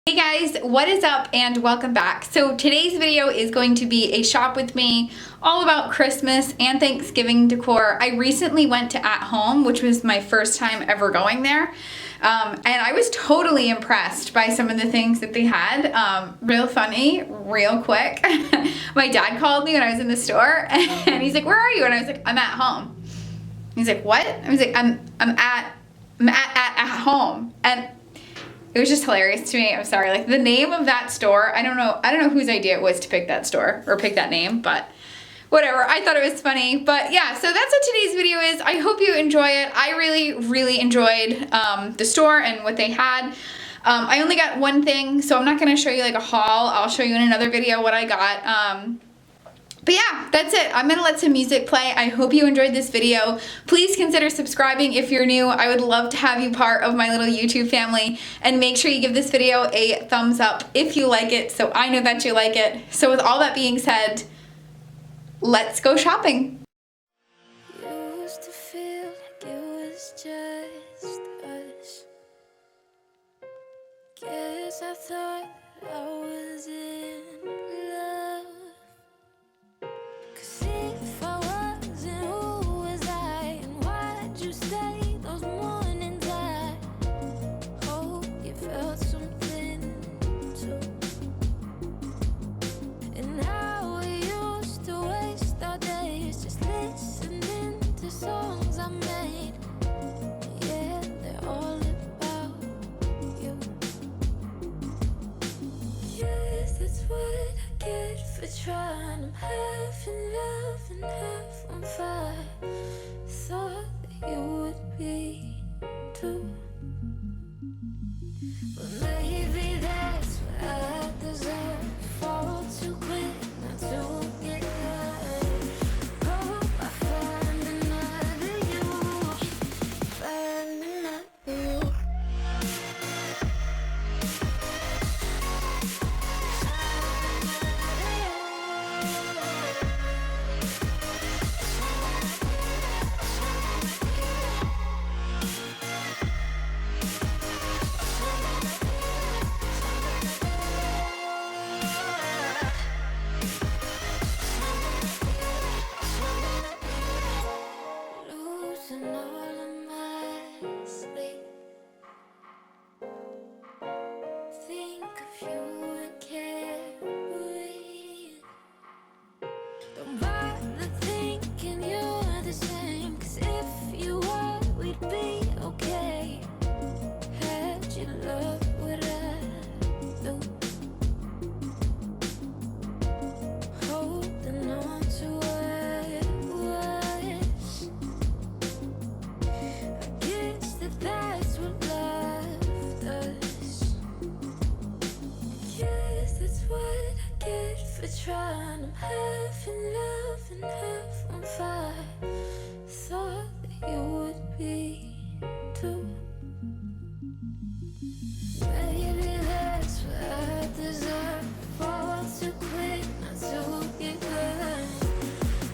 Hey guys, what is up and welcome back. So today's video is going to be a shop with me all about Christmas and Thanksgiving decor. I recently went to At Home, which was my first time ever going there. And I was totally impressed by some of the things that they had. Real funny, real quick. My dad called me when I was in the store and he's like, "Where are you?" And I was like, "I'm at home." He's like, "What?" I was like, I'm at home. And it was just hilarious to me. I'm sorry. Like the name of that store, I don't know whose idea it was to pick that store or pick that name, but whatever. I thought it was funny. But yeah, so that's what today's video is. I hope you enjoy it. I really enjoyed the store and what they had. I only got one thing, so I'm not going to show you like a haul. I'll show you in another video what I got. But yeah, that's it. I'm gonna let some music play. I hope you enjoyed this video. Please consider subscribing if you're new. I would love to have you part of my little YouTube family. And make sure you give this video a thumbs up if you like it, so I know that you like it. So with all that being said, let's go shopping. Used to feel like it was just us. Guess I thought I was in love. 'Cause if I wasn't, who was I? And why'd you stay those mornings? I hope you felt something too. And how we used to waste our days just listening to songs I made. Yeah, they're all about you. Yes, that's what I get for trying. I'm half in love and half on fire. Thought that you would be too. But maybe that's what I deserve. Fall too quick, not to get hurt. Hope I find another you. Find another you. Losing all of my sleep. Think of you and carry. Don't bother thinking you're the same. 'Cause if you were, we'd be okay. Had you loved what I do? Holding on to what was. I guess that's what love does. Yes, that's what I get for trying. I'm half in love and half on fire. Thought that you would be too. Maybe that's what I deserve. Fall too quick, not to get hurt.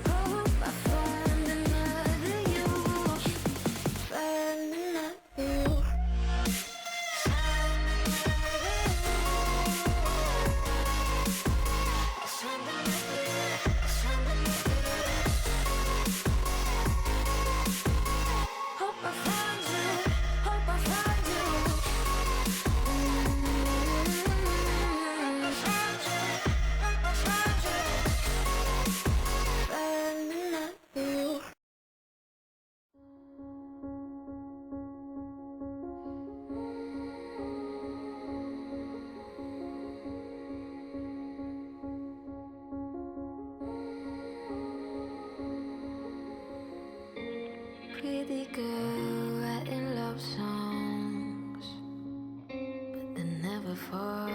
Hope I find another you. Find another you. Hope I find you. Hope I find you. Hope I find you. Find another you. Pretty girl writing love songs, but they're never for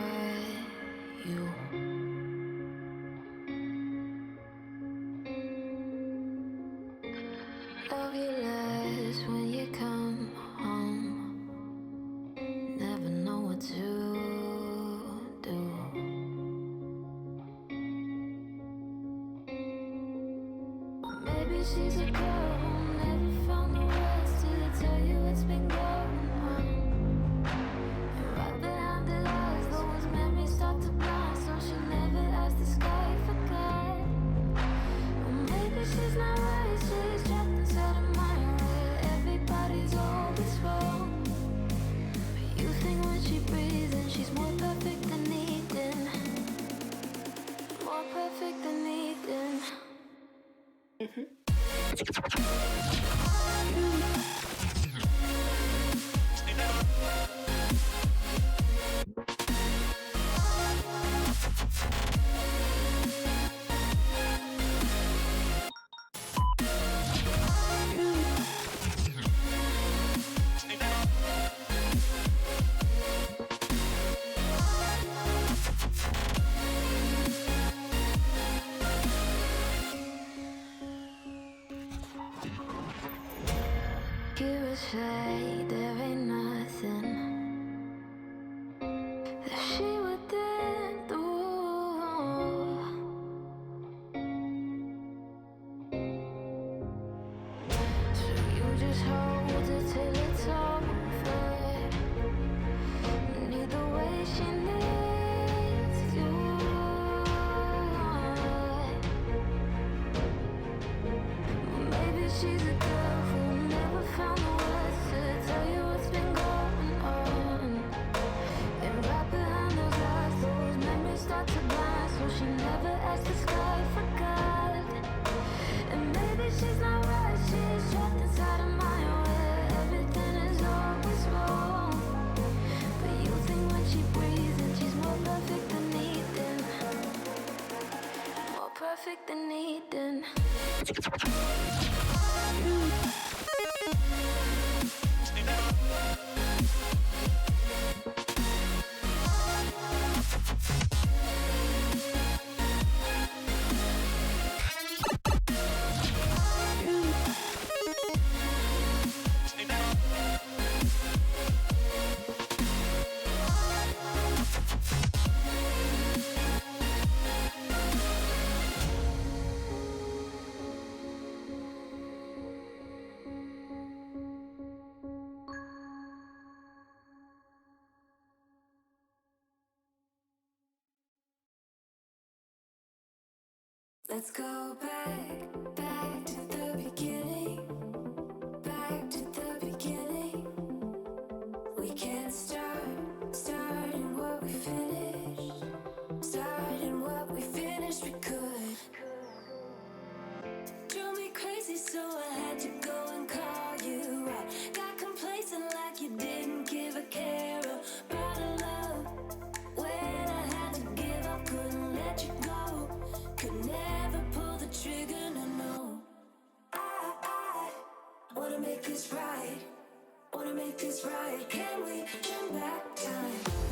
you. Love you less when you come home. Never know what to do. Maybe she's a girl who never found the words to tell you it's been going on. And right behind the lies, the You would say there ain't nothing that she wouldn't do. So you just hold it till it's over. Need the way she needs you. Maybe she's a girl who never found the words to tell you what's been going on. And right behind those eyes, those memories start to blind. So she never asked the sky for God. And maybe she's not right, she's trapped inside a mind where everything is always wrong. But you think when she breathes that she's more perfect than Eden. More perfect than Eden. Let's go back, back to the beginning, back to the beginning. We can't starting what we finished, starting what we finished. We could. Drove me crazy, so I had to go and call you out. Got complacent like you didn't give a care about a love. When I had to give up, couldn't let you go. Could never pull the trigger, no. I wanna make this right, wanna make this right. Can we turn back time?